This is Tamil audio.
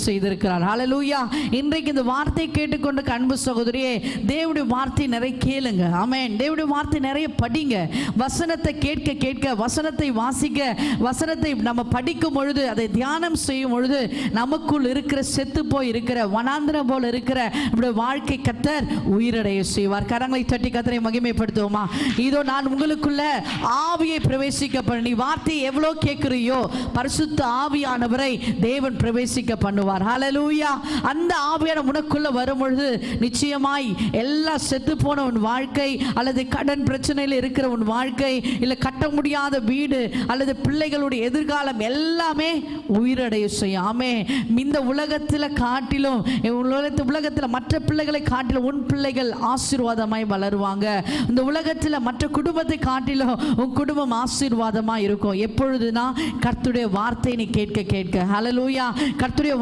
செய்திருக்கிறார். ஹல்லேலூயா. இன்றைக்கு இந்த வார்த்தை கேட்டுக்கொண்டு அன்பு சகோதரியே, தேவனுடைய வார்த்தை நிறைய கேளுங்க. ஆமென். தேவனுடைய வார்த்தை நிறைய படிங்க. வசனத்தை கேட்க கேட்க, வசனத்தை வாசிக்க, வசனத்தை நம்ம படிக்கும் பொழுது, அதை தியானம் செய்யும் பொழுது, நமக்குள் இருக்கிற செத்து போய் இருக்கிற வனாந்திரம் போல இருக்கிற நம்முடைய வாழ்க்கை கர்த்தர் உயிரடைய செய்வார். கரங்களை தட்டி கர்த்தரை மகிமைப்படுத்துவோமா? இதோ நான் உங்களுக்குள்ள ஆவியை பிரவேசிக்க பண்ண, நீ வார்த்தையை எவ்வளோ கேட்கிறியோ பரிசுத்த ஆவியானவரை தேவன் பிரவேசிக்க பண்ணுவார். ஹல்லேலூயா. அந்த ஆவியான உனக்குள்ள வரும் பொழுது நிச்சயமாய் எல்லா செத்து போன உன் வாழ்க்கை, அல்லது கடன் பிரச்சனையில் இருக்கிற உன் வாழ்க்கை, இல்லை கட்ட முடியாத வீடு, அல்லது பிள்ளைகளுடைய எதிர்காலம் எல்லாமே உயிரடைய செய்யும். ஆமே. இந்த உலகத்தில் காட்டிலும், உலகத்தில் மற்ற பிள்ளைகளை காட்டிலும் உன் பிள்ளைகள் ஆசீர்வாதமாய் வளருவாங்க. இந்த உலகத்தில் மற்ற குடும்பத்தை காட்டிலும் உன் குடும்பம் ஆசீர்வாதமாய் இருக்கும். எப்பொழுதுனா கர்த்தருடைய வார்த்தை நீ கேட்க கேட்க. ஹல்லேலூயா. கர்த்தருடைய